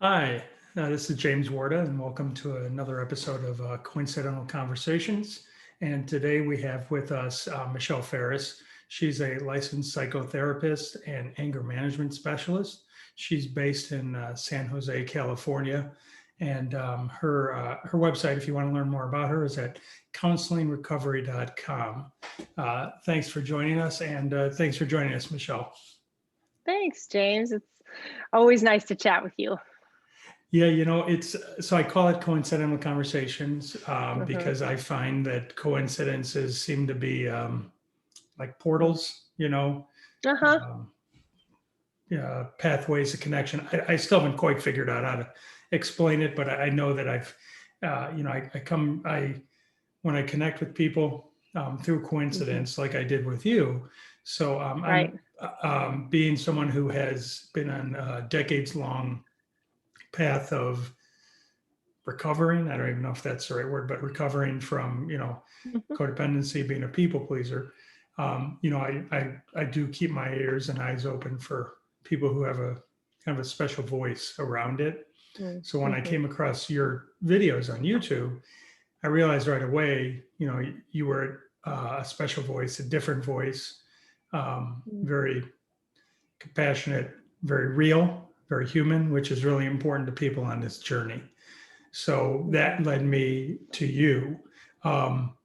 Hi, this is James Warda, and welcome to another episode of Coincidental Conversations. And today we have with us Michelle Farris. She's a licensed psychotherapist and anger management specialist. She's based in San Jose, California. And her website, if you want to learn more about her, is at counselingrecovery.com. Thanks for joining us, and thanks for joining us, Michelle. Thanks, James. It's always nice to chat with you. Yeah, it's so I call it coincidental conversations Mhm. because I find that coincidences seem to be like portals, Uh-huh. um, yeah, pathways of connection. I still haven't quite figured out how to explain it, but I know that when I connect with people through Mhm. coincidence, like I did with you. So Right. I'm being someone who has been on a decades long path of recovering. I don't even know if that's the right word, but recovering from, Mhm. codependency, being a people pleaser. I do keep my ears and eyes open for people who have a kind of a special voice around it. So when I Mhm. came across your videos on YouTube, I realized right away, you were a special voice, a different voice, Mhm. very compassionate, very real, very human, which is really important to people on this journey. So Mhm. that led me to you. Um,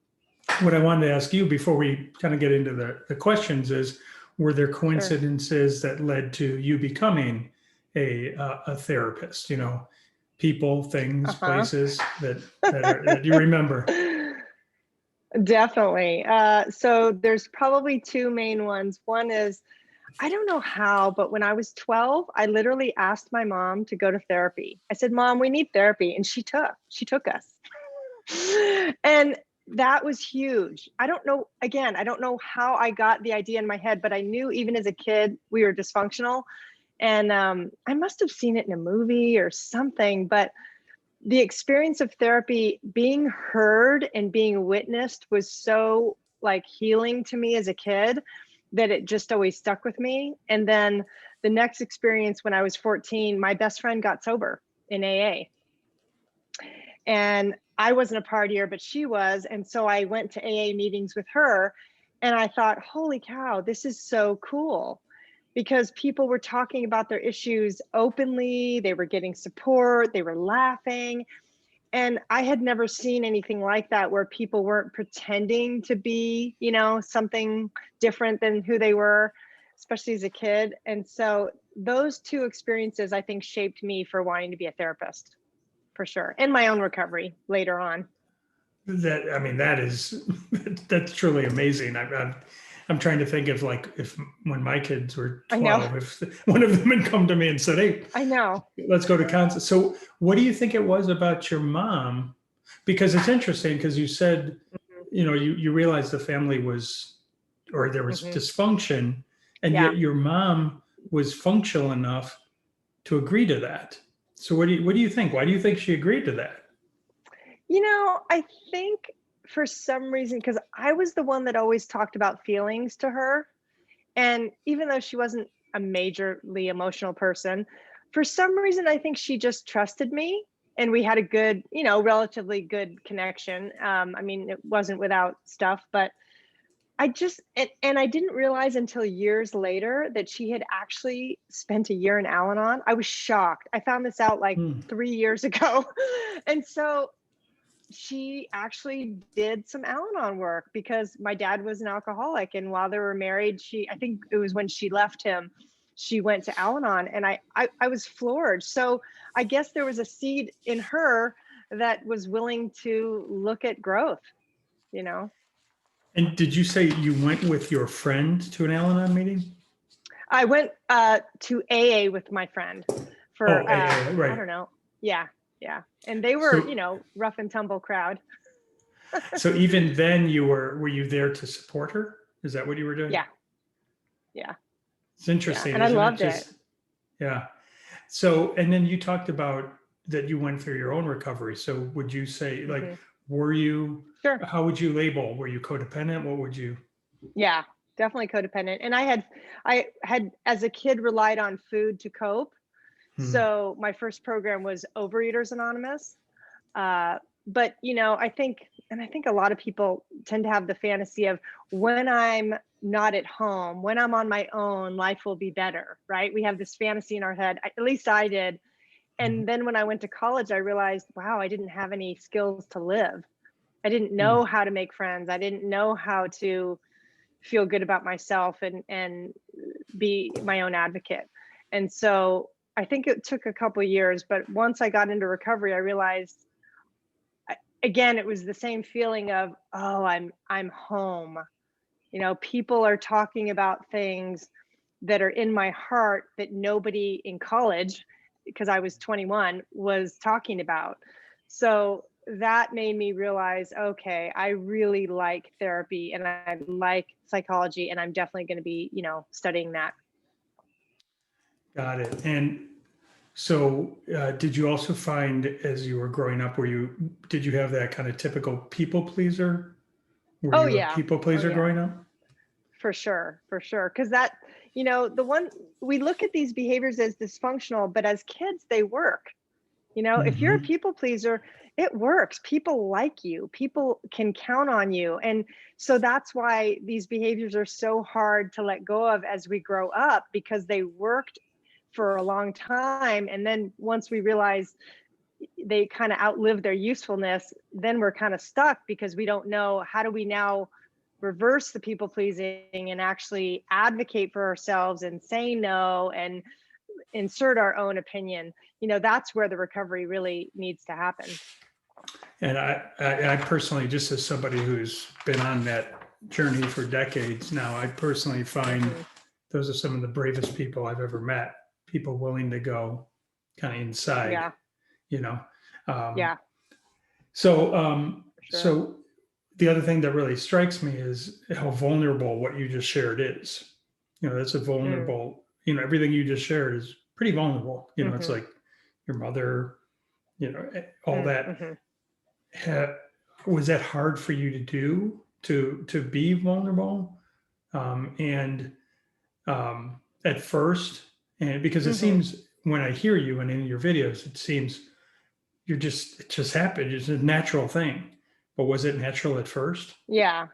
what I wanted to ask you before we kind of get into the questions is, were there Sure. coincidences that led to you becoming a therapist? People, things, Uh-huh. places that you remember. Definitely. So there's probably two main ones. One is, I don't know how, but when I was 12, I literally asked my mom to go to therapy. I said, "Mom, we need therapy." And she took us. And that was huge. I don't know how I got the idea in my head, but I knew even as a kid we were dysfunctional. And I must have seen it in a movie or something, but the experience of therapy, being heard and being witnessed, was so like healing to me as a kid that it just always stuck with me. And then the next experience, when I was 14, my best friend got sober in AA. And I wasn't a partier, but she was. And so I went to AA meetings with her, and I thought, holy cow, this is so cool, because people were talking about their issues openly. They were getting support, they were laughing. And I had never seen anything like that, where people weren't pretending to be, something different than who they were, especially as a kid. And so those two experiences, I think, shaped me for wanting to be a therapist, for sure, and my own recovery later on. That I mean, that is that's truly amazing. I'm trying to think of like if when my kids were I know. 12, if one of them had come to me and said, "Hey, I know. let's go to concert." So, what do you think it was about your mom? Because it's interesting because you said, Mhm. you realized the family was, or there was Mhm. dysfunction, and Yeah. yet your mom was functional enough to agree to that. So, what do you think? Why do you think she agreed to that? I think for some reason, because I was the one that always talked about feelings to her. And even though she wasn't a majorly emotional person, for some reason, I think she just trusted me. And we had a good, relatively good connection. I mean, it wasn't without stuff, but and I didn't realize until years later that she had actually spent a year in Al-Anon. I was shocked. I found this out like Hmm. 3 years ago. And so she actually did some Al-Anon work, because my dad was an alcoholic, and while they were married, I think it was when she left him, she went to Al-Anon, and I was floored. So I guess there was a seed in her that was willing to look at growth, you know. And did you say you went with your friend to an Al-Anon meeting? I went to AA with my friend Oh, for I right. don't know. Yeah, yeah. And they were, So, rough and tumble crowd. so even then, were you there to support her? Is that what you were doing? Yeah, yeah, It's yeah. interesting, And I isn't it? loved it. Just yeah. So, and then you talked about that you went through your own recovery. So, would you say like, Hmm. were you? Sure. How would you label? Were you codependent? What would you? Yeah, definitely codependent. And I had as a kid relied on food to cope. So my first program was Overeaters Anonymous. But I think a lot of people tend to have the fantasy of, when I'm not at home, when I'm on my own, life will be better, right? We have this fantasy in our head. At least I did. And then when I went to college, I realized, wow, I didn't have any skills to live. I didn't know how to make friends. I didn't know how to feel good about myself and be my own advocate. And so I think it took a couple of years, but once I got into recovery, I realized, again, it was the same feeling of, oh, I'm home. People are talking about things that are in my heart that nobody in college, because I was 21, was talking about. So that made me realize, okay, I really like therapy and I like psychology, and I'm definitely going to be, studying that. Got it. And so, did you also find, as you were growing up, did you have that kind of typical people pleaser? Were Oh you a yeah. people Oh pleaser yeah. growing up? For sure. For sure. Because the one, we look at these behaviors as dysfunctional, but as kids, they work. If you're a Hmm. people pleaser, it works. People like you, people can count on you. And so that's why these behaviors are so hard to let go of as we grow up, because they worked for a long time. And then once we realize they kind of outlive their usefulness, then we're kind of stuck, because we don't know, how do we now reverse the people pleasing and actually advocate for ourselves and say no and insert our own opinion. That's where the recovery really needs to happen. And I personally, just as somebody who's been on that journey for decades now, I personally find those are some of the bravest people I've ever met. People willing to go kind of inside, Yeah. you know. Um, Yeah. so, For sure. so the other thing that really strikes me is how vulnerable what you just shared is. That's a Mm. vulnerable. Everything you just shared is pretty vulnerable. It's Mm-hmm. like your mother. All that. Mm-hmm. ha- was that hard for you to do, to be vulnerable, and at first, and because it Mm-hmm. seems, when I hear you and in your videos, it seems it just happened, it's a natural thing, but was it natural at first? Yeah.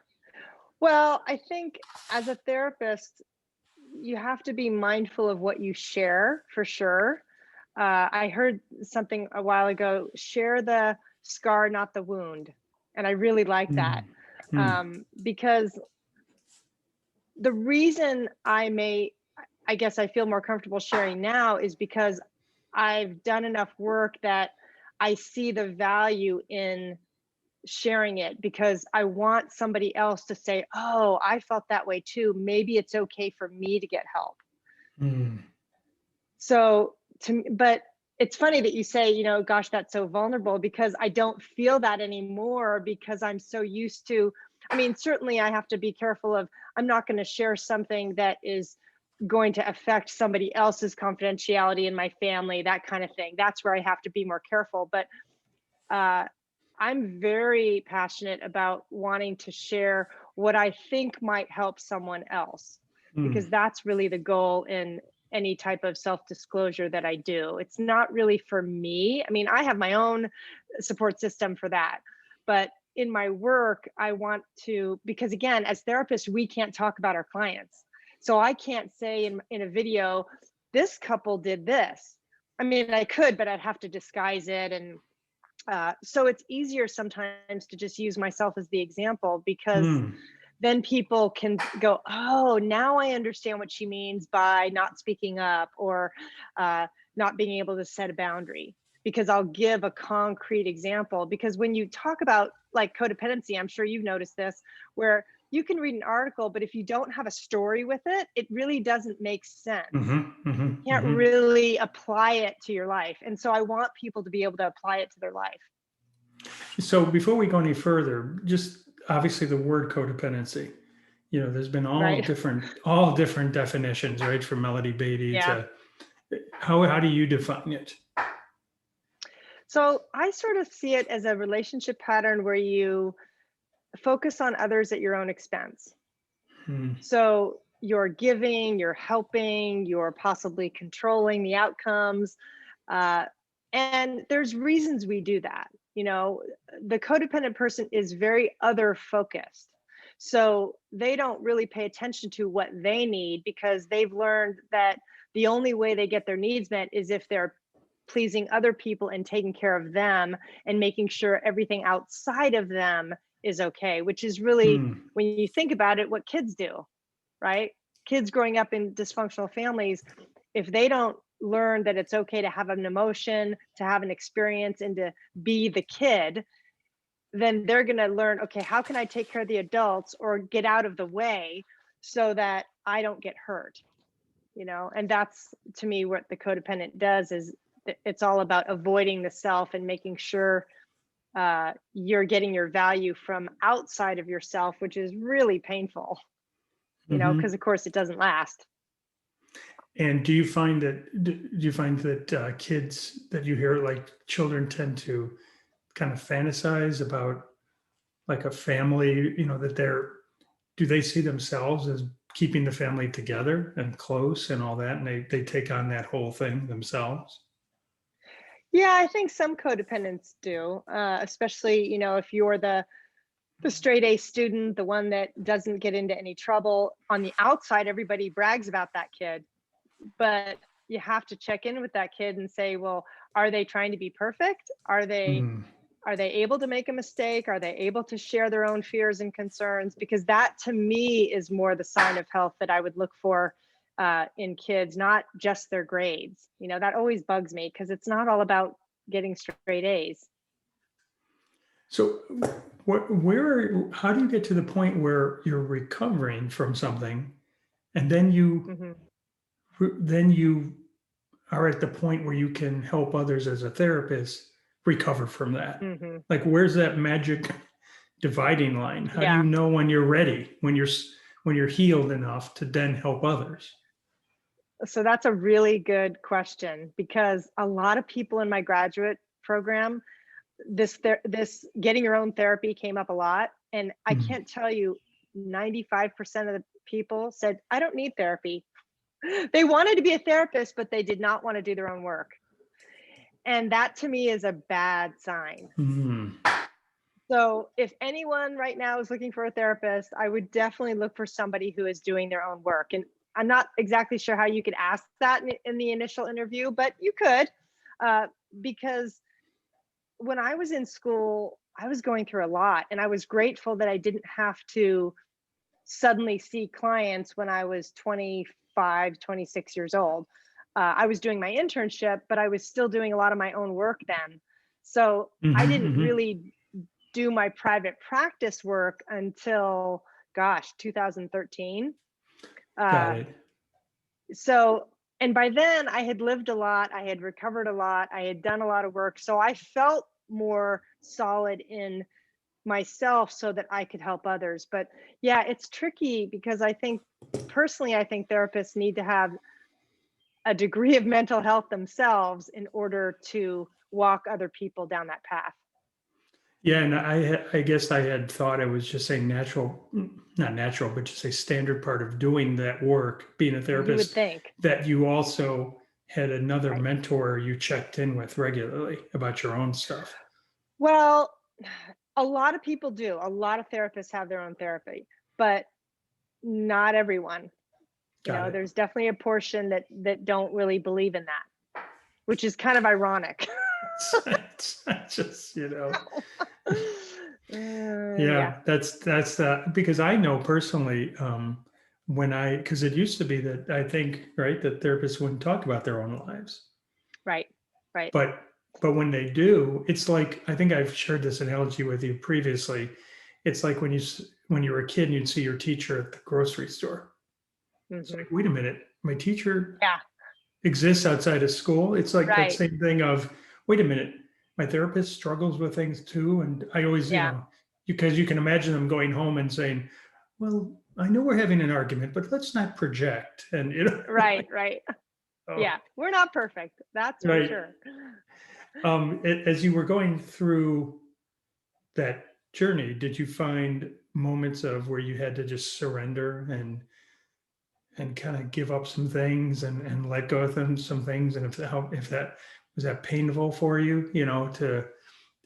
Well, I think as a therapist, you have to be mindful of what you share, for sure. I heard something a while ago: share the scar, not the wound. And I really like that, Mm. Mm. because the reason I guess I feel more comfortable sharing now is because I've done enough work that I see the value in sharing it, because I want somebody else to say, oh, I felt that way too. Maybe it's okay for me to get help. Mm. So but it's funny that you say, gosh, that's so vulnerable, because I don't feel that anymore, because I'm so used to, certainly I have to be careful of, I'm not going to share something that is going to affect somebody else's confidentiality in my family, that kind of thing. That's where I have to be more careful. But uh, I'm very passionate about wanting to share what I think might help someone else, Mm. because that's really the goal in any type of self-disclosure that I do. It's not really for me. I have my own support system for that. But in my work, I want to, because again, as therapists, we can't talk about our clients. So I can't say in a video, this couple did this. I could, but I'd have to disguise it. And so it's easier sometimes to just use myself as the example, because Mm. then people can go, oh, now I understand what she means by not speaking up, or not being able to set a boundary, because I'll give a concrete example. Because when you talk about like codependency, I'm sure you've noticed this, where you can read an article, but if you don't have a story with it, it really doesn't make sense. Mhm. You Mhm. can't Mhm. really apply it to your life. And so I want people to be able to apply it to their life. So before we go any further, just obviously the word codependency, there's been all Right. different definitions, right? From Melody Beatty Yeah. to how do you define it? So I sort of see it as a relationship pattern where you focus on others at your own expense. Hmm. So you're giving, you're helping, you're possibly controlling the outcomes. Uh, and there's reasons we do that. You know, the codependent person is very other focused. So they don't really pay attention to what they need because they've learned that the only way they get their needs met is if they're pleasing other people and taking care of them and making sure everything outside of them is okay, which is really, Hmm. when you think about it, what kids do, right? Kids growing up in dysfunctional families, if they don't learn that it's okay to have an emotion, to have an experience, and to be the kid, then they're going to learn, okay, how can I take care of the adults or get out of the way so that I don't get hurt? You know, and that's to me what the codependent does is it's all about avoiding the self and making sure you're getting your value from outside of yourself, which is really painful, you know, Hmm. because of course it doesn't last. And do you find that kids that you hear, like children, tend to kind of fantasize about like a family, that do they see themselves as keeping the family together and close and all that, and they take on that whole thing themselves? Yeah, I think some codependents do, especially, you know, if you're the straight A student, the one that doesn't get into any trouble. On the outside, everybody brags about that kid, but you have to check in with that kid and say, well, are they trying to be perfect? Hmm. Are they able to make a mistake? Are they able to share their own fears and concerns? Because that to me is more the sign of health that I would look for in kids, not just their grades. You know, that always bugs me because it's not all about getting straight A's. So, how do you get to the point where you're recovering from something, and Hmm. then you are at the point where you can help others as a therapist recover from that? Hmm. Like, where's that magic dividing line? How do you Yeah. know when you're ready, when you're healed enough to then help others? So that's a really good question because a lot of people in my graduate program, this getting your own therapy came up a lot, and I Hmm. can't tell you, 95% of the people said I don't need therapy. They wanted to be a therapist, but they did not want to do their own work. And that to me is a bad sign. Hmm. So if anyone right now is looking for a therapist, I would definitely look for somebody who is doing their own work. And I'm not exactly sure how you could ask that in the initial interview, but you could, uh, because when I was in school, I was going through a lot, and I was grateful that I didn't have to suddenly see clients when I was 25, 26 years old. I was doing my internship, but I was still doing a lot of my own work then. So I Hmm. didn't Hmm. really do my private practice work until, gosh, 2013. Got Uh, it. so, and by then I had lived a lot, I had recovered a lot, I had done a lot of work. So I felt more solid in myself so that I could help others. But yeah, it's tricky because I think personally, I think therapists need to have a degree of mental health themselves in order to walk other people down that path. Yeah, and I guess I had thought it was just a natural, not natural, but just a standard part of doing that work, being a You would therapist, think, that you also had another right? mentor you checked in with regularly about your own stuff. Well, a lot of people do. A lot of therapists have their own therapy, but not everyone. You Got know, it. there's definitely a portion that don't really believe in that, which is kind of ironic. It's just, Yeah, yeah, that's because I know personally, because it used to be that I think, right, that therapists wouldn't talk about their own lives. right, right. But when they do, it's like, I think I've shared this analogy with you previously. It's like when you were a kid and you'd see your teacher at the grocery store. It's Hmm. like, wait a minute, my teacher Yeah, exists outside of school. It's like that right. same thing of, wait a minute, my therapist struggles with things too. And I always, Yeah, because you can imagine them going home and saying, well, I know we're having an argument, but let's not project. And, right, right. oh, Yeah, we're not perfect. That's for right. sure. As you were going through that journey, did you find moments of where you had to just surrender and and kind of give up some things and let go of some things. And if that was that painful for you,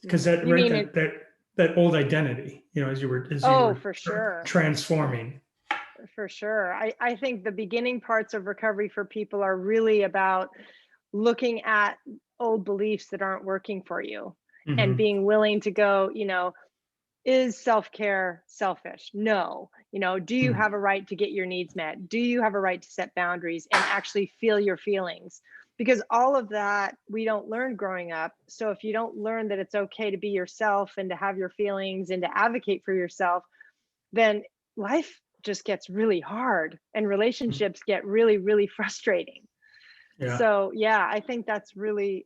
because that, You right, mean it? that old identity, as you Oh, were for sure. transforming. For sure. I think the beginning parts of recovery for people are really about looking at old beliefs that aren't working for you and Hmm. being willing to go, is self-care selfish? No. Do you have a right to get your needs met? Do you have a right to set boundaries and actually feel your feelings? Because all of that we don't learn growing up. So if you don't learn that it's okay to be yourself and to have your feelings and to advocate for yourself, then life just gets really hard and relationships get really, really frustrating. Yeah. So yeah, I think that's really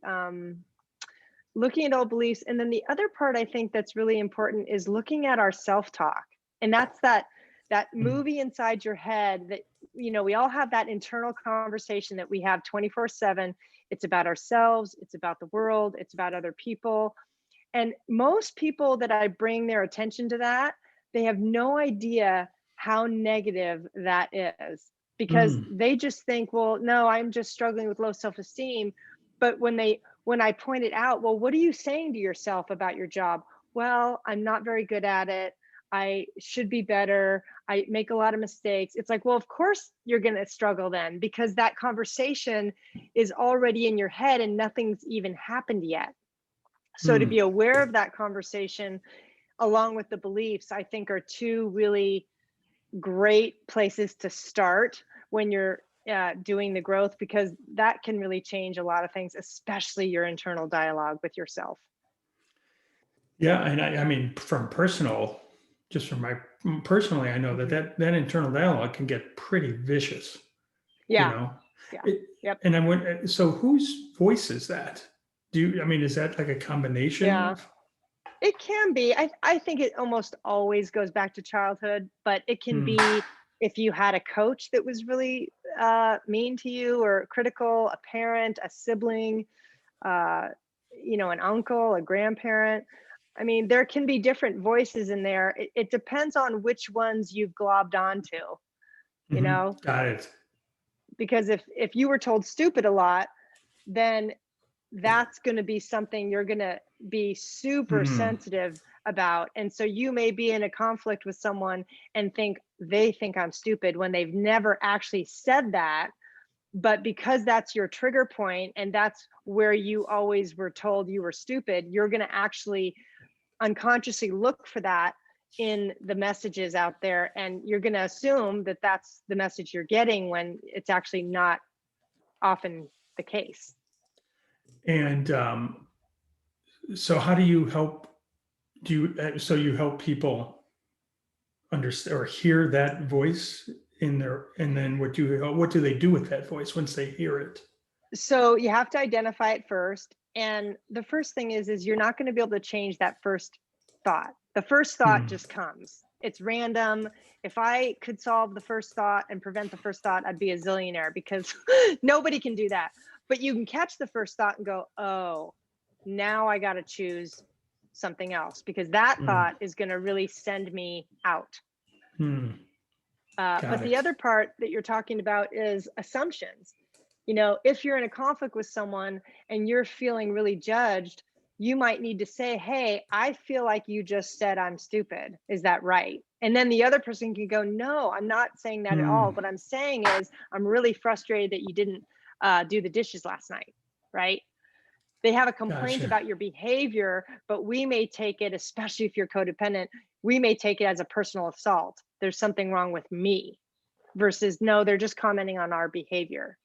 looking at old beliefs. And then the other part I think that's really important is looking at our self-talk. And that's that Mm. movie inside your head that, we all have that internal conversation that we have 24/7. It's about ourselves, it's about the world, it's about other people. And most people that I bring their attention to that, they have no idea how negative that is, because Mm. they just think, well, no, I'm just struggling with low self-esteem. But when I point it out, well, what are you saying to yourself about your job? Well, I'm not very good at it. I should be better. I make a lot of mistakes. It's like, well, of course you're going to struggle then, because that conversation is already in your head and nothing's even happened yet. So to be Mm. aware of that conversation along with the beliefs, I think are two really great places to start when you're doing the growth, because that can really change a lot of things, especially your internal dialogue with yourself. Yeah, and I mean, just from my personally, I know that Hmm. that internal dialogue can get pretty vicious. You Yeah. know, Yeah. it, Yep. and I went. So whose voice is that? I mean, is that like a combination Yeah. of? It can be. I think it almost always goes back to childhood, but it can Hmm. be if you had a coach that was really mean to you or critical, a parent, a sibling, uh, an uncle, a grandparent. I mean, there can be different voices in there. It depends on which ones you've globbed onto, you Hmm. know, Got it. because if you were told stupid a lot, then that's going to be something you're going to be super Hmm. sensitive about. And so you may be in a conflict with someone and think they think I'm stupid when they've never actually said that. But because that's your trigger point and that's where you always were told you were stupid, you're going to actually unconsciously look for that in the messages out there. And you're going to assume that that's the message you're getting when it's actually not often the case. And so, how do you help? So you help people understand or hear that voice in their, and then what do they do with that voice once they hear it? So you have to identify it first. And the first thing is you're not going to be able to change that first thought. The first thought Hmm. just comes. It's random. If I could solve the first thought and prevent the first thought, I'd be a zillionaire, because nobody can do that. But you can catch the first thought and go, oh, now I got to choose something else, because that Hmm. thought is going to really send me out. Hmm. But Got the it. other part that you're talking about is assumptions. If you're in a conflict with someone and you're feeling really judged, you might need to say, hey, I feel like you just said I'm stupid. Is that right? And then the other person can go, no, I'm not saying that at all. Hmm. What I'm saying is, I'm really frustrated that you didn't do the dishes last night. Right? They have a complaint Gotcha. about your behavior, but we may take it, especially if you're codependent, we may take it as a personal assault. There's something wrong with me, versus no, they're just commenting on our behavior.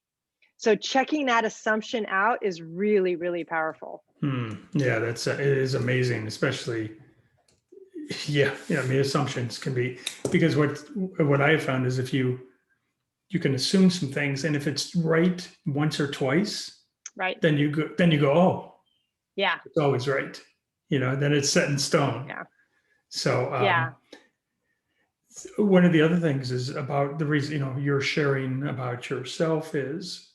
So checking that assumption out is really, really powerful. Hmm. Yeah, it is amazing, especially. Yeah, yeah. I mean, assumptions can be, because what I have found is if you can assume some things, and if it's right once or twice, Right? then you go, oh, Yeah. it's always right. Then it's set in stone. Yeah. So Yeah. one of the other things is about the reason you're sharing about yourself is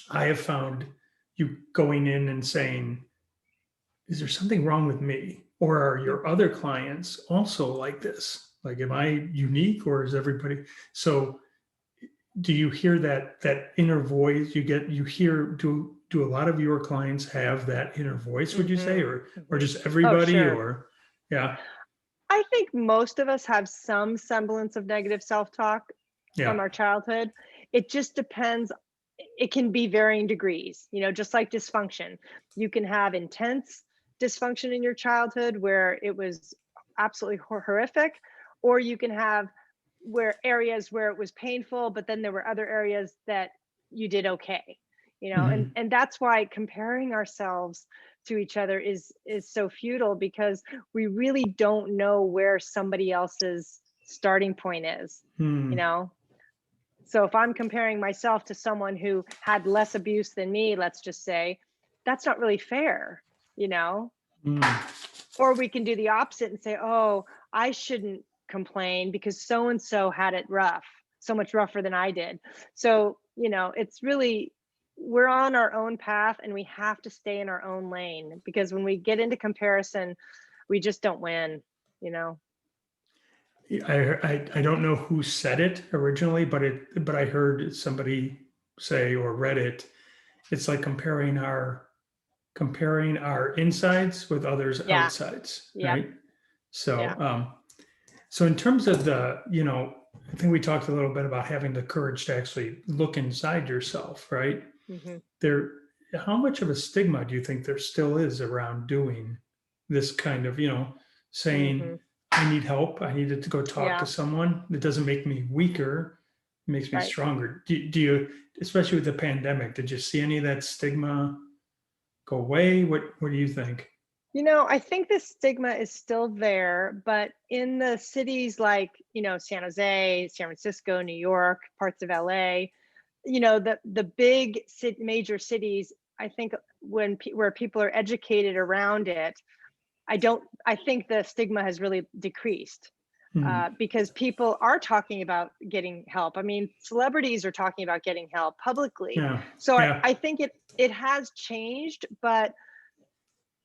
I have found you going in and saying, is there something wrong with me? Or are your Mhm. other clients also like this? Like, am I unique or is everybody? So do you hear that inner voice you hear, do a lot of your clients have that inner voice, would you say, or just Oh, everybody, sure. or yeah, I think most of us have some semblance of negative self-talk yeah, from our childhood. It just depends. It can be varying degrees, just like dysfunction. You can have intense dysfunction in your childhood where it was absolutely horrific, or you can have areas where it was painful, but then there were other areas that you did okay. and hmm, and that's why comparing ourselves to each other is so futile, because we really don't know where somebody else's starting point is, you hmm, know so if I'm comparing myself to someone who had less abuse than me, let's just say, that's not really fair, you know? hmm. Or we can do the opposite and say, oh, I shouldn't complain because so and so had it rough, so much rougher than I did. So, it's really, we're on our own path and we have to stay in our own lane, because when we get into comparison, we just don't win, you know? I don't know who said it originally, but I heard somebody say or read it. It's like comparing our insides with others' Yeah. outsides, Yep. right? So, Yeah. so in terms of I think we talked a little bit about having the courage to actually look inside yourself, right? Hmm. There, how much of a stigma do you think there still is around doing this kind of, saying, Hmm. I need help, I needed to go talk to Yeah. someone? It doesn't make me weaker, it makes me Right. stronger. Do you, especially with the pandemic, did you see any of that stigma go away? What do you think? I think the stigma is still there, but in the cities like, San Jose, San Francisco, New York, parts of LA, the big major cities, I think where people are educated around it, I think the stigma has really decreased, Hmm. because people are talking about getting help. I mean, celebrities are talking about getting help publicly. Yeah, So I, yeah. I think it has changed, but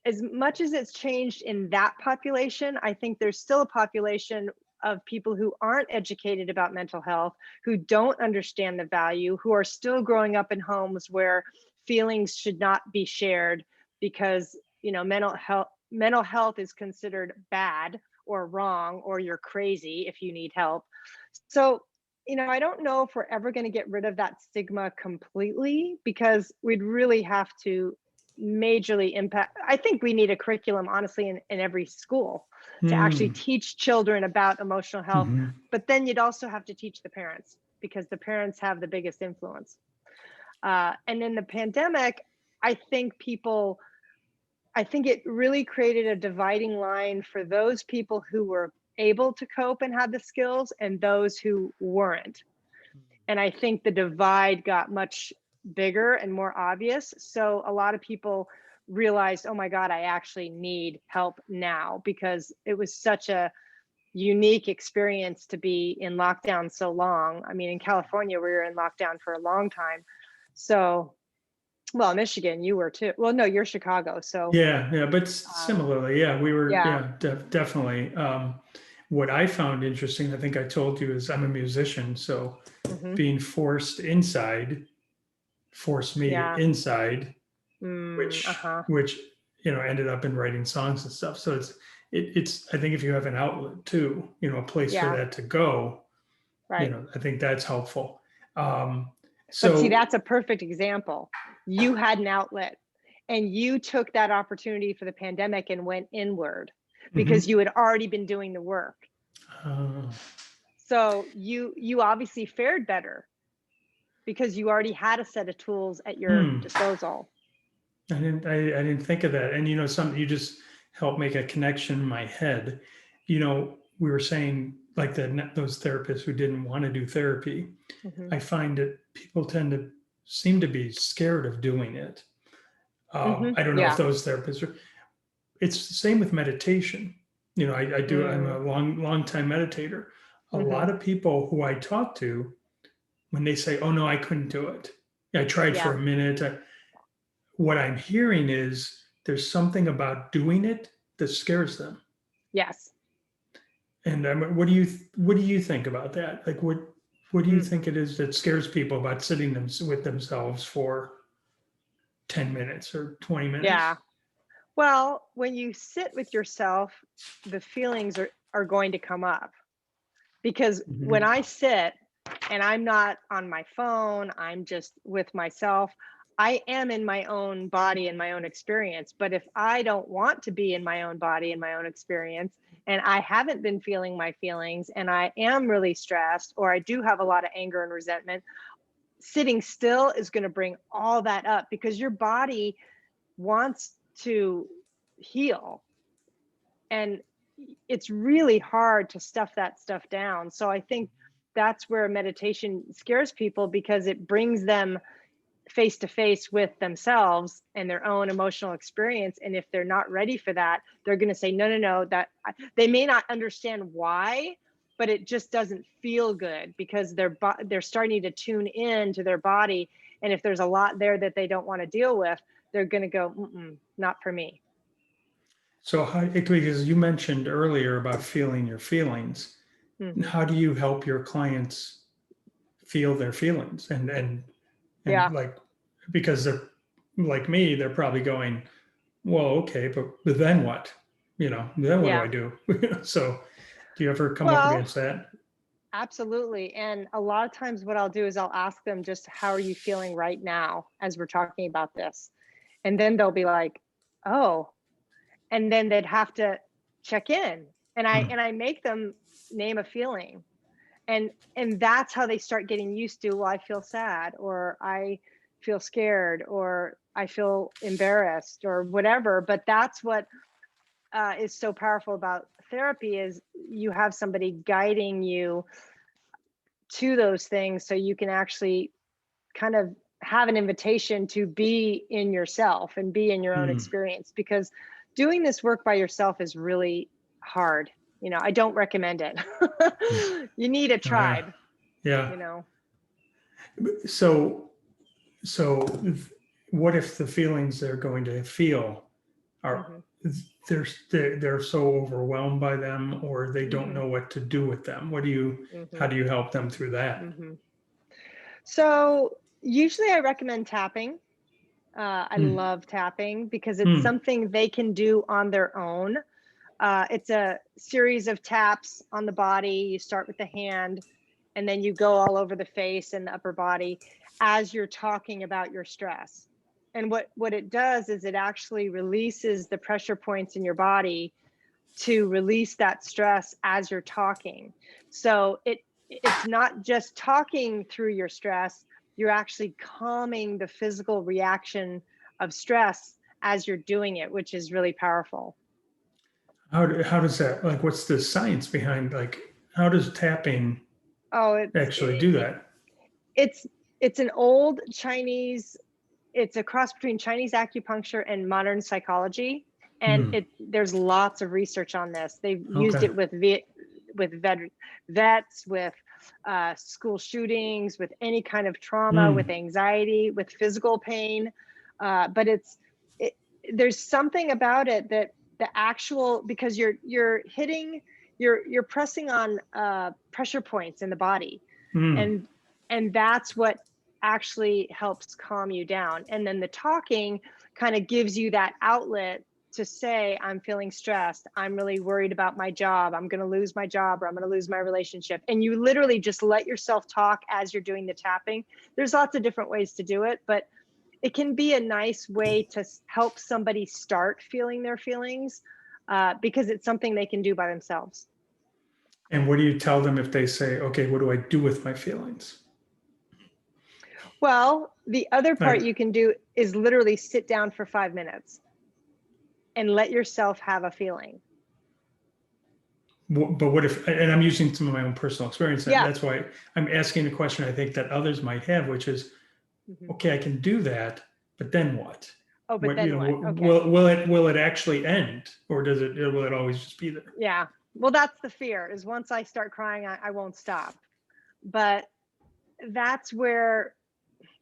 as much as it's changed in that population, I think there's still a population of people who aren't educated about mental health, who don't understand the value, who are still growing up in homes where feelings should not be shared because, mental health is considered bad or wrong, or you're crazy if you need help. So, I don't know if we're ever going to get rid of that stigma completely, because we'd really have to majorly impact. I think we need a curriculum, honestly, in every school to actually Hmm. teach children about emotional health. Hmm. But then you'd also have to teach the parents, because the parents have the biggest influence. And in the pandemic, I think people, I think it really created a dividing line for those people who were able to cope and had the skills, and those who weren't. And I think the divide got much bigger and more obvious. So a lot of people realized, oh my God, I actually need help now, because it was such a unique experience to be in lockdown so long. I mean, in California, we were in lockdown for a long time. So, well, Michigan, you were too. Well, no, you're Chicago. So, Yeah, yeah, but um, similarly, yeah, we were, yeah. yeah, definitely. What I found interesting, I think I told you, is I'm a musician, so Hmm. being forced inside forced me Yeah. inside, which Uh-huh. which ended up in writing songs and stuff. So it's I think if you have an outlet too, a place for Yeah. that to go, Right. I think that's helpful. Um, But see, so that's a perfect example. You had an outlet and you took that opportunity for the pandemic and went inward because mhm. you had already been doing the work. Uh, So you obviously fared better because you already had a set of tools at your hmm. disposal. I didn't think of that. And something you just helped make a connection in my head. We were saying like those therapists who didn't want to do therapy. Hmm. I find that people tend to seem to be scared of doing it. Hmm. I don't know if Yeah. those therapists are. It's the same with meditation. I do. I'm Mm. a long time meditator. A Hmm. lot of people who I talk to, when they say, "Oh no, I couldn't do it. I tried for Yeah. a minute," what I'm hearing is there's something about doing it that scares them. Yes. And what do you think about that? Like, What do you think it is that scares people about sitting with themselves for 10 minutes or 20 Yeah. minutes? Well, when you sit with yourself, the feelings are going to come up, because when Mhm. I sit and I'm not on my phone, I'm just with myself, I am in my own body and my own experience. But if I don't want to be in my own body and my own experience, and I haven't been feeling my feelings, and I am really stressed, or I do have a lot of anger and resentment, sitting still is going to bring all that up, because your body wants to heal, and it's really hard to stuff that stuff down. So I think that's where meditation scares people, because it brings them face to face with themselves and their own emotional experience. And if they're not ready for that, they're going to say, no, no, no, they may not understand why, but it just doesn't feel good, because they're starting to tune in to their body. And if there's a lot there that they don't want to deal with, they're going to go, mm-mm, not for me. So because you mentioned earlier about feeling your feelings, Hmm. how do you help your clients feel their feelings? And Yeah. like, because they're like me, they're probably going, well, okay, but then what? Then what do I Yeah. do? So do you ever come up Well, against that? absolutely. And a lot of times what I'll do is I'll ask them, just how are you feeling right now as we're talking about this? And then they'll be like, oh, and then they'd have to check in. And I Hmm. and I make them name a feeling. And that's how they start getting used to, well, I feel sad, or I feel scared, or I feel embarrassed, or whatever. But that's what is so powerful about therapy, is you have somebody guiding you to those things, so you can actually kind of have an invitation to be in yourself and be in your own Hmm. experience, because doing this work by yourself is really hard. I don't recommend it. You need a Oh, yeah. tribe, Yeah. you know. So, so what if the feelings they're going to feel are Hmm. they're so overwhelmed by them, or they don't Hmm. know what to do with them? How Hmm. do you help them through that? Hmm. So usually I recommend tapping. I Hmm. love tapping, because it's Hmm. something they can do on their own. It's a series of taps on the body. You start with the hand, and then you go all over the face and the upper body as you're talking about your stress. And what it does is it actually releases the pressure points in your body to release that stress as you're talking. So it's not just talking through your stress, you're actually calming the physical reaction of stress as you're doing it, which is really powerful. How does that, like, what's the science behind, like, how does tapping Oh, actually do that? it's it's an old Chinese, it's a cross between Chinese acupuncture and modern psychology, and Hmm. there's lots of research on this. They've used Okay. it with vets, with school shootings, with any kind of trauma, with Hmm. anxiety, with physical pain. But it, there's something about it that the actual, because you're pressing on pressure points in the body, Hmm. and that's what actually helps calm you down. And then the talking kind of gives you that outlet to say, I'm feeling stressed, I'm really worried about my job, I'm going to lose my job, or I'm going to lose my relationship. And you literally just let yourself talk as you're doing the tapping. There's lots of different ways to do it, but it can be a nice way to help somebody start feeling their feelings, because it's something they can do by themselves. And what do you tell them if they say, okay, what do I do with my feelings? Well, the other part Like, you can do is literally sit down for 5 minutes and let yourself have a feeling. but what if, and I'm using some of my own personal experience, and Yeah. that's why I'm asking a question I think that others might have, which is, Hmm. okay, I can do that, but then what? Oh, but then what? Okay. Will it actually end, or will it always just be there? Yeah. Well, that's the fear, is once I start crying, I won't stop. But that's where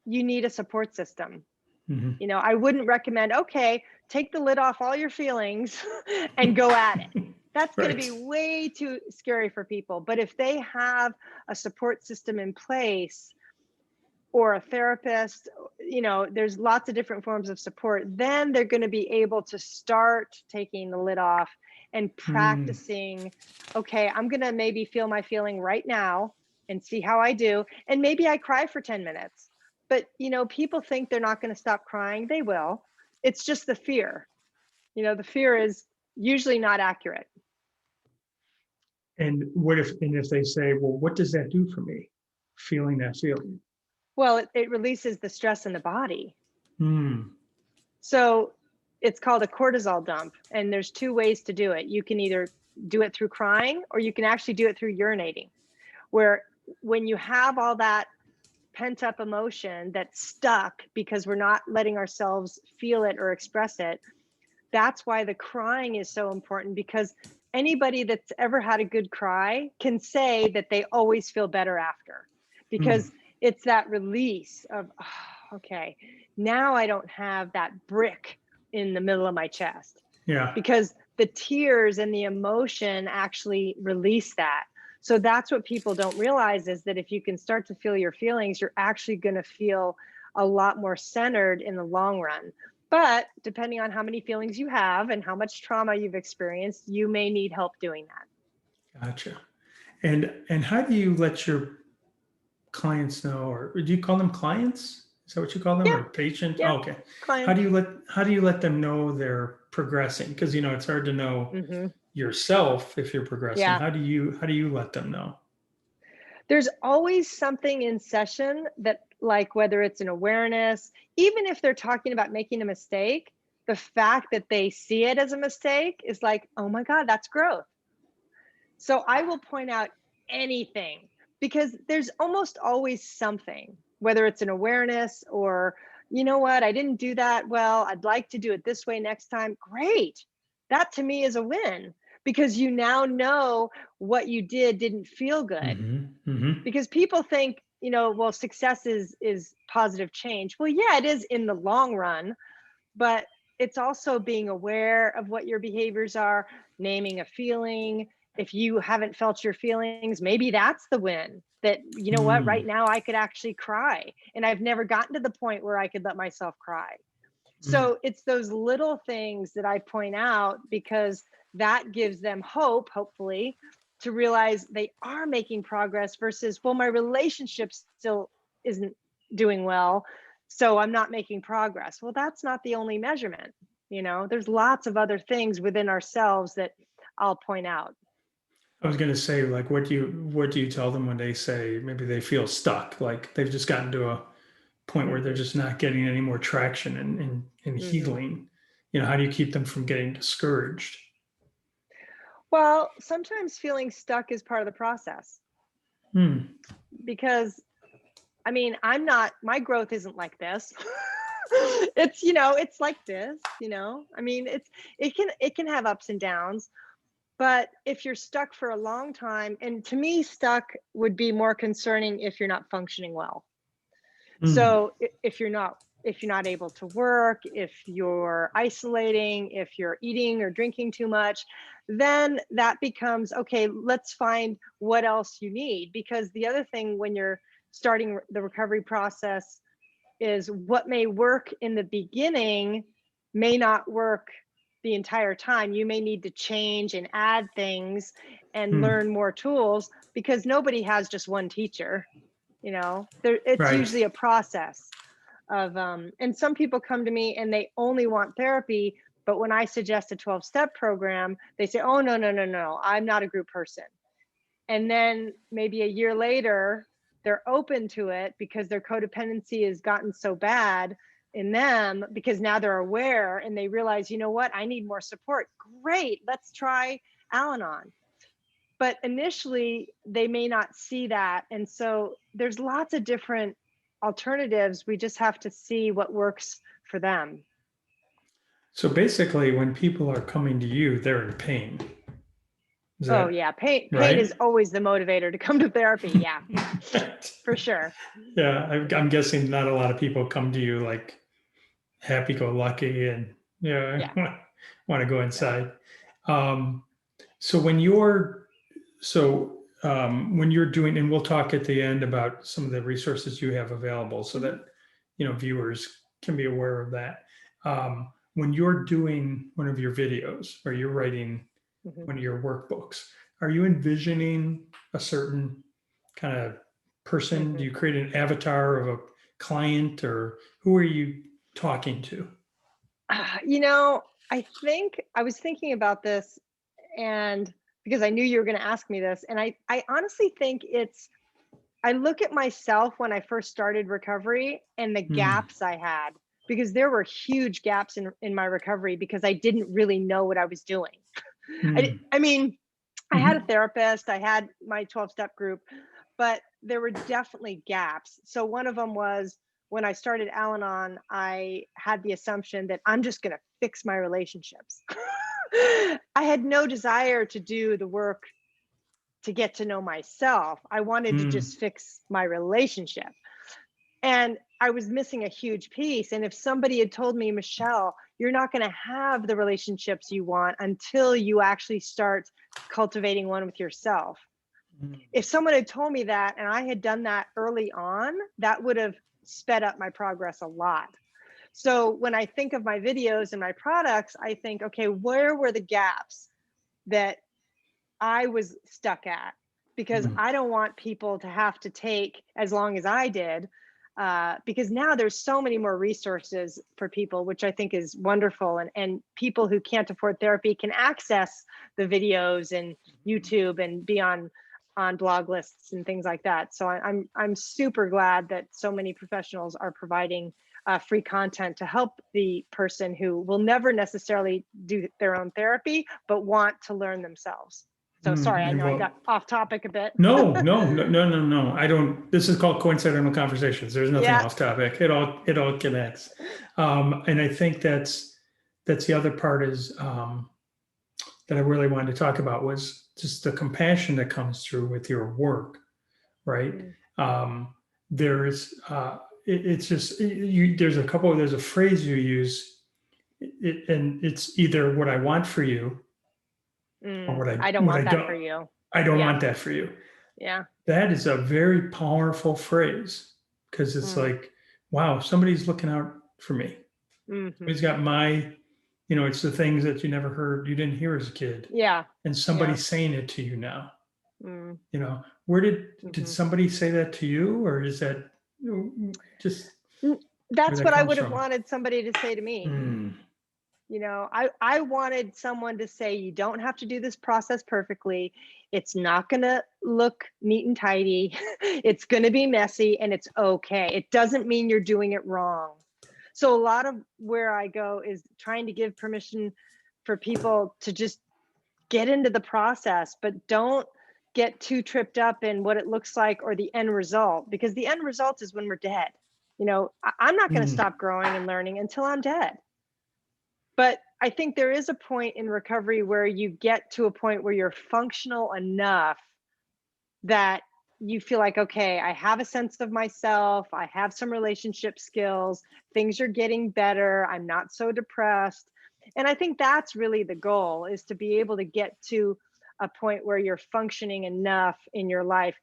you need a support system. Hmm. I wouldn't recommend, okay, take the lid off all your feelings and go at it. That's going to be Right. way too scary for people. But if they have a support system in place or a therapist, there's lots of different forms of support, then they're going to be able to start taking the lid off and Mm, practicing. Okay, I'm going to maybe feel my feeling right now and see how I do. And maybe I cry for 10 minutes. But, people think they're not going to stop crying. They will. It's just the fear. The fear is usually not accurate. and if they say, well, what does that do for me? Feeling that feeling. Well, it releases the stress in the body. Mm, So it's called a cortisol dump. And there's two ways to do it. You can either do it through crying or you can actually do it through urinating, where when you have all that pent up emotion that's stuck because we're not letting ourselves feel it or express it, that's why the crying is so important, because anybody that's ever had a good cry can say that they always feel better after, mm, because it's that release of, oh, okay, now I don't have that brick in the middle of my chest, yeah. because the tears and the emotion actually release that. So that's what people don't realize, is that if you can start to feel your feelings, you're actually going to feel a lot more centered in the long run. But depending on how many feelings you have and how much trauma you've experienced, you may need help doing that. Gotcha. And how do you let your clients know, or do you call them clients? Is that what you call them, Yeah, or patient? yeah, Oh, okay. How do clients. you let how do you let them know they're progressing? Because it's hard to know Hmm. yourself if you're progressing. Yeah. How do you let them know? There's always something in session that, like, whether it's an awareness, even if they're talking about making a mistake, the fact that they see it as a mistake is like, oh my God, that's growth. So I will point out anything, because there's almost always something, whether it's an awareness or, you know what, I didn't do that well, I'd like to do it this way next time. Great. That to me is a win, because you now know what you did didn't feel good. Mm-hmm. Mm-hmm. Because people think, well, success is positive change. Well, yeah, it is in the long run, but it's also being aware of what your behaviors are, naming a feeling. If you haven't felt your feelings, maybe that's the win. That, you know what, right Mm, now I could actually cry. And I've never gotten to the point where I could let myself cry. mm. So it's those little things that I point out, because that gives them hope, hopefully, to realize they are making progress versus, well, my relationship still isn't doing well, so I'm not making progress. Well, that's not the only measurement. There's lots of other things within ourselves that I'll point out. I was going to say, like, what do you tell them when they say maybe they feel stuck, like they've just gotten to a point where they're Hmm. just not getting any more traction and Hmm. healing? How do you keep them from getting discouraged? Well, sometimes feeling stuck is part of the process, Hmm. because I mean, my growth isn't like this. It's like this, I mean, it can have ups and downs, but if you're stuck for a long time, and to me, stuck would be more concerning if you're not functioning well. Hmm. So if you're not able to work, if you're isolating, if you're eating or drinking too much, then that becomes okay. Let's find what else you need, because the other thing when you're starting the recovery process is what may work in the beginning may not work the entire time. You may need to change and add things and Hmm. learn more tools, because nobody has just one teacher. It's Right. usually a process of and some people come to me and they only want therapy, but when I suggest a 12-step program, they say, oh, no, no, no, no, I'm not a group person. And then maybe a year later, they're open to it because their codependency has gotten so bad in them, because now they're aware and they realize, you know what, I need more support. Great, let's try Al-Anon. But initially, they may not see that. And so there's lots of different alternatives. We just have to see what works for them. So basically, when people are coming to you, they're in pain. Is Oh, that yeah. Pain is right? always the motivator to come to therapy. Yeah, for sure. Yeah, I'm guessing not a lot of people come to you like happy go lucky and Yeah, want to go no. inside. Um, So when you're doing, and we'll talk at the end about some of the resources you have available so that, viewers can be aware of that. When you're doing one of your videos or you're writing one of your workbooks, are you envisioning a certain kind of person? Do you create an avatar of a client, or who are you talking to? I think I was thinking about this, and because I knew you were going to ask me this, and I honestly think I look at myself when I first started recovery and the Mm, gaps I had, because there were huge gaps in my recovery because I didn't really know what I was doing. mm, I mean, I had a mhm, therapist, I had my 12-step group, but there were definitely gaps. So one of them was when I started Al-Anon, I had the assumption that I'm just going to fix my relationships. I had no desire to do the work to get to know myself. I wanted to mm, just fix my relationship. And I was missing a huge piece. And if somebody had told me, Michelle, you're not going to have the relationships you want until you actually start cultivating one with yourself. mm, If someone had told me that and I had done that early on, that would have sped up my progress a lot. So when I think of my videos and my products, I think, okay, where were the gaps that I was stuck at? Because mm, I don't want people to have to take as long as I did. Because now there's so many more resources for people, which I think is wonderful. And people who can't afford therapy can access the videos and YouTube and be on blog lists and things like that. So I'm super glad that so many professionals are providing free content to help the person who will never necessarily do their own therapy, but want to learn themselves. So sorry, I and know I got well, off topic a bit. no. I don't. This is called coincidental conversations. There's nothing Yeah. off topic. It all connects. And I think that's the other part is that I really wanted to talk about was just the compassion that comes through with your work, right? Mm, Um, there's it's just there's a phrase you use, and it's either what I want for you or what I I don't what I want that don't for you. I don't Yeah. want that for you. Yeah. That is a very powerful phrase because it's Mm, like, wow, somebody's looking out for me. He's hmm. got it's the things that you never heard, you didn't hear as a kid, Yeah. and Yeah. somebody's saying it to you now. Mm, Where did hmm. somebody say that to you, or is that just where That's that what I comes would have from? wanted somebody to say to me. Mm, I wanted someone to say, you don't have to do this process perfectly. It's not going to look neat and tidy. It's going to be messy and it's okay. It doesn't mean you're doing it wrong. So a lot of where I go is trying to give permission for people to just get into the process, but don't get too tripped up in what it looks like or the end result, because the end result is when we're dead. I'm not going to mm. stop growing and learning until I'm dead. But I think there is a point in recovery where you get to a point where you're functional enough that you feel like, okay, I have a sense of myself, I have some relationship skills, things are getting better, I'm not so depressed. And I think that's really the goal, is to be able to get to a point where you're functioning enough in your life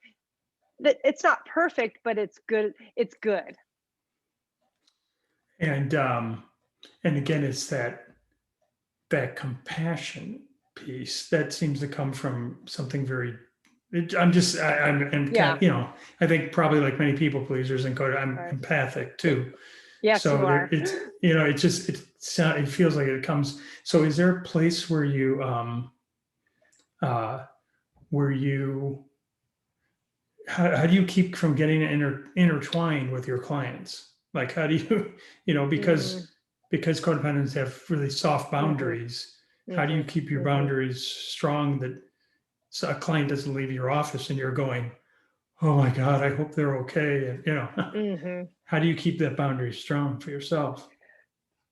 that it's not perfect, but it's good. It's good. And and again, it's that compassion piece that seems to come from something very I'm kind Yeah. of, I think probably like many people pleasers and code, I'm Right. empathic too. Yes, you So there are. it feels like it comes. So is there a place uh where you how do you keep from getting intertwined with your clients? Like how do you, Mm, because codependents have really soft hmm. boundaries, how do Hmm. you keep your Hmm. boundaries strong that so a client doesn't leave your office and you're going, oh my God, I hope they're okay. And Hmm. how do you keep that boundary strong for yourself?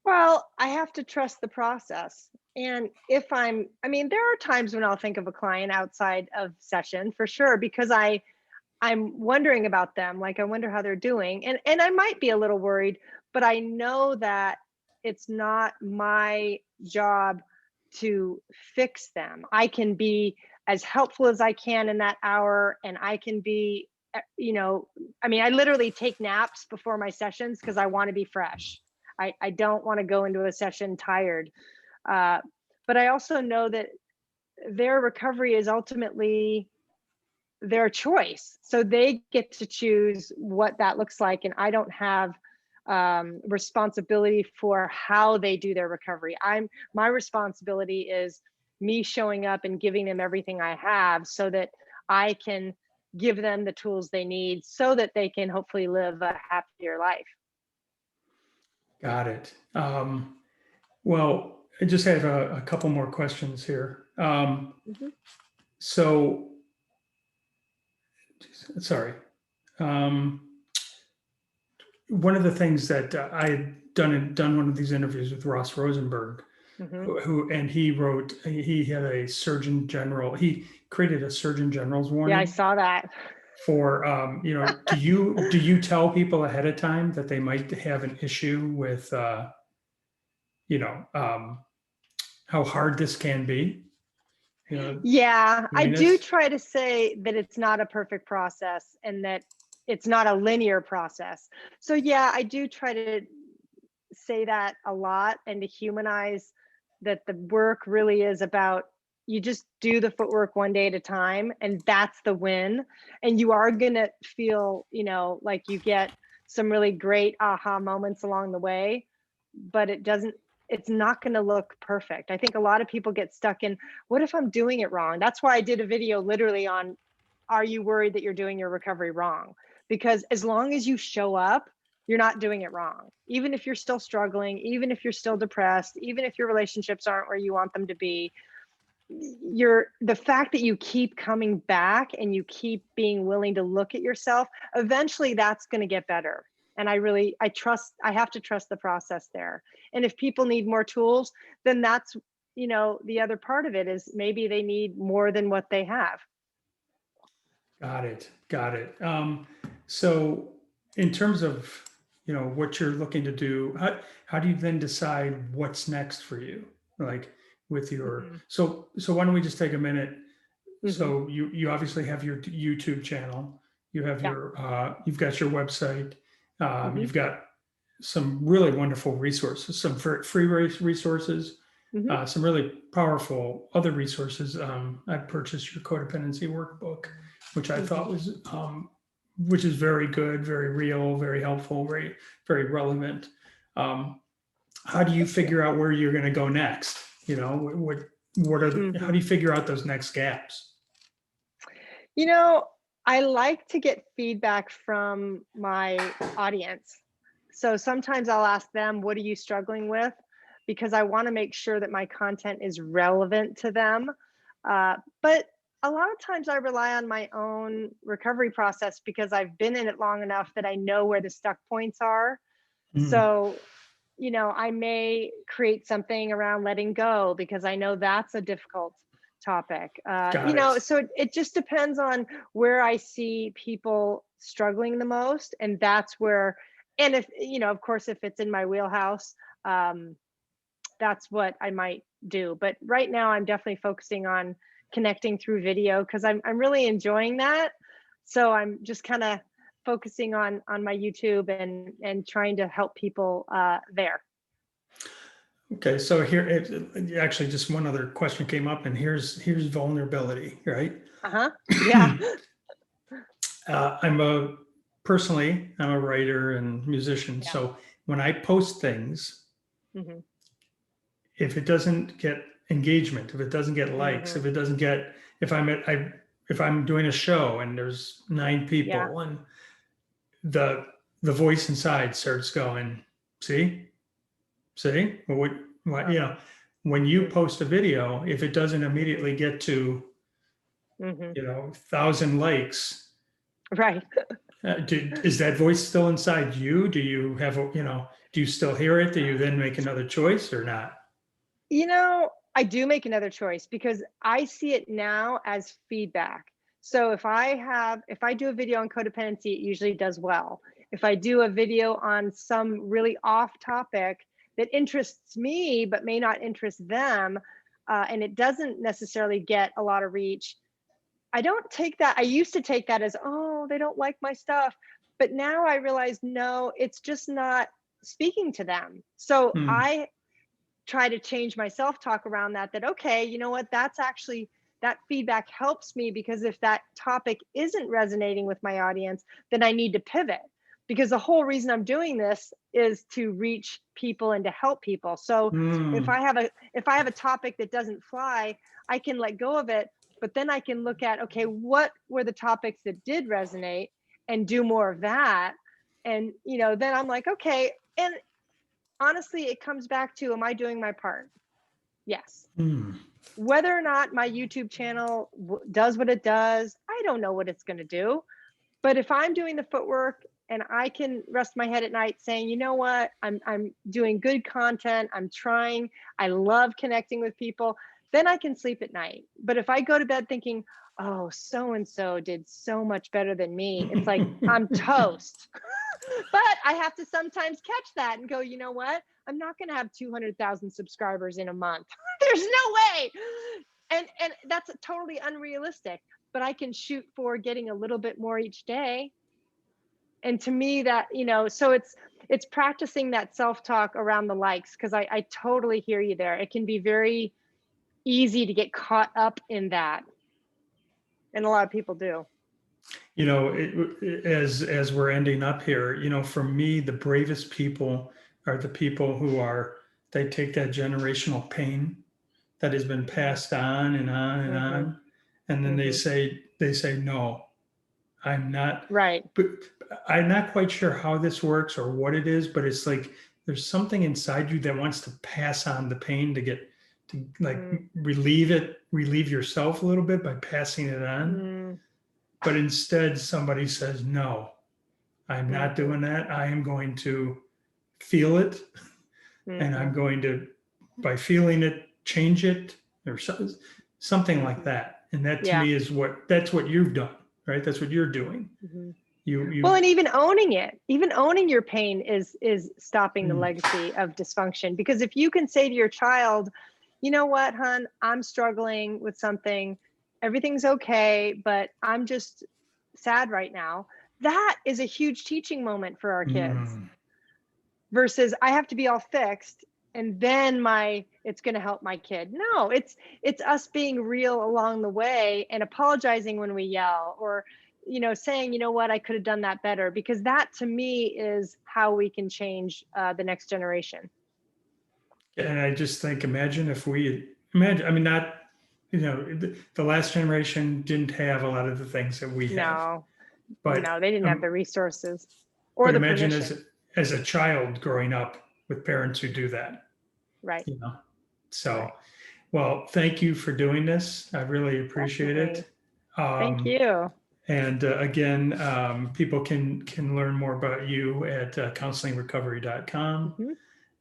Well, I have to trust the process. And I mean, there are times when I'll think of a client outside of session for sure, because I'm wondering about them. Like, I wonder how they're doing. And I might be a little worried, but I know that it's not my job to fix them. I can be as helpful as I can in that hour, and I can be, I mean, I literally take naps before my sessions because I want to be fresh. I don't want to go into a session tired. Uh, but I also know that their recovery is ultimately their choice. So they get to choose what that looks like. And I don't have responsibility for how they do their recovery. My responsibility is me showing up and giving them everything I have so that I can give them the tools they need so that they can hopefully live a happier life. Got it. Well, I just have a couple more questions here. Mhm. So, sorry. Um, One of the things that I had done one of these interviews with Ross Rosenberg, Mhm. and he had a surgeon general. He created a surgeon general's Yeah, I warning saw that. for, do you tell people ahead of time that they might have an issue with, you know, um, how hard this can be? Yeah, I Doing do this. try to say that it's not a perfect process and that it's not a linear process. So yeah, I do try to say that a lot and to humanize that the work really is about you just do the footwork one day at a time and that's the win. And you are going to feel, like you get some really great aha moments along the way, but it's not going to look perfect. I think a lot of people get stuck in, what if I'm doing it wrong? That's why I did a video literally on, are you worried that you're doing your recovery wrong? Because as long as you show up, you're not doing it wrong. Even if you're still struggling, even if you're still depressed, even if your relationships aren't where you want them to be, the fact that you keep coming back and you keep being willing to look at yourself, eventually that's going to get better. And I have to trust the process there. And if people need more tools, then that's, the other part of it is maybe they need more than what they have. Got it. Got it. So in terms of, what you're looking to do, how do you then decide what's next for you? Like with your, Hmm. so why don't we just take a minute? Hmm. So you obviously have your YouTube channel, Yeah. you've got your website, Hmm. you've got some really wonderful resources, some free resources, Hmm. some really powerful other resources. I purchased your codependency workbook, which I Hmm. thought was, which is very good, very real, very helpful, very, very relevant. Um, how do you Thank you. figure out where you're going to go next? How do Hmm. you figure out those next gaps? You know, I like to get feedback from my audience. So sometimes I'll ask them, what are you struggling with? Because I want to make sure that my content is relevant to them. But a lot of times I rely on my own recovery process because I've been in it long enough that I know where the stuck points are. Mm, So, I may create something around letting go because I know that's a difficult topic. got it. So it just depends on where I see people struggling the most. And that's where, and if, of course, if it's in my wheelhouse, um, that's what I might do. But right now, I'm definitely focusing on connecting through video because I'm really enjoying that. So I'm just kind of focusing on my YouTube and trying to help people there. Okay, so here, actually, just one other question came up, and here's vulnerability, right? Uh-huh. Yeah. I'm a writer and musician, Yeah. so when I post things, Hmm. if it doesn't get engagement, if it doesn't get likes, Hmm. if it doesn't get, if I'm doing a show and there's 9 Yeah. people and the the voice inside starts going, see, see, what, Uh-huh. when you Hmm. post a video, if it doesn't Hmm. immediately get to, Hmm. 1,000 likes, Right. is that voice still inside you? Do you have, do you still hear it? Do you then make another choice or not? I do make another choice because I see it now as feedback. So if I do a video on codependency, it usually does well. If I do a video on some really off topic that interests me but may not interest them, and it doesn't necessarily get a lot of reach, I don't take that. I used to take that as, oh, they don't like my stuff. But now I realize, no, it's just not speaking to them. So Mm, I try to change my self-talk around that, okay, you know what, that's actually, that feedback helps me, because if that topic isn't resonating with my audience, then I need to pivot, because the whole reason I'm doing this is to reach people and to help people. So if mm, I have a topic that doesn't fly, I can let go of it, but then I can look at, okay, what were the topics that did resonate, and do more of that. And then I'm like, okay. And honestly, it comes back to, am I doing my part? Yes. mm. Whether or not my YouTube channel does what it does, I don't know what it's going to do. But if I'm doing the footwork and I can rest my head at night saying, you know what, I'm doing good content, I'm trying, I love connecting with people, then I can sleep at night. But if I go to bed thinking, oh, so and so did so much better than me, it's like I'm toast. But I have to sometimes catch that and go, you know what? I'm not going to have 200,000 subscribers in a month. There's no way. And that's totally unrealistic, but I can shoot for getting a little bit more each day. And to me, that, so it's practicing that self-talk around the likes, because I totally hear you there. It can be very easy to get caught up in that. And a lot of people do. As we're ending up here, for me, the bravest people are the people they take that generational pain that has been passed on and on and Hmm. on, and then Hmm. they say no, I'm not. Right. But I'm not quite sure how this works or what it is, but it's like there's something inside you that wants to pass on the pain to like Mm. relieve yourself a little bit by passing it on. Mm. But instead, somebody says, no, I'm not Hmm. doing that. I am going to feel it, and I'm Hmm. going to, by feeling it, change it, or something like Hmm. that. And that to Yeah. me is that's what you've done, right? That's what you're doing. Hmm. Well, You, and even owning it, even owning your pain is stopping the mm, legacy of dysfunction. Because if you can say to your child, you know what, hon, I'm struggling with something, everything's okay, but I'm just sad right now. That is a huge teaching moment for our kids, mm, versus I have to be all fixed and then it's going to help my kid. No, it's us being real along the way and apologizing when we yell, or saying, you know what, I could have done that better, because that to me is how we can change the next generation. and I just think, imagine, I mean, not, the last generation didn't have a lot of the things that we have, No, but no, they didn't have the resources or but the imagine permission. as a child growing up with parents who do that, Right. you know. So, Right. well, thank you for doing this. I really appreciate Definitely. it. Thank Um, you. and again, people can learn more about you at counselingrecovery.com. Hmm.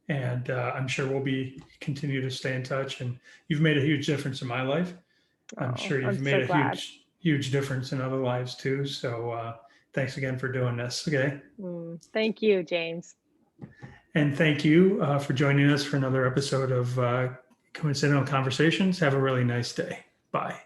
And I'm sure we'll be continue to stay in touch. And you've made a huge difference in my life. I'm Oh, sure I'm you've made so a glad. huge difference in other lives too. So thanks again for doing this. Okay. Thank you, James. And thank you for joining us for another episode of Coincidental Conversations. Have a really nice day. Bye.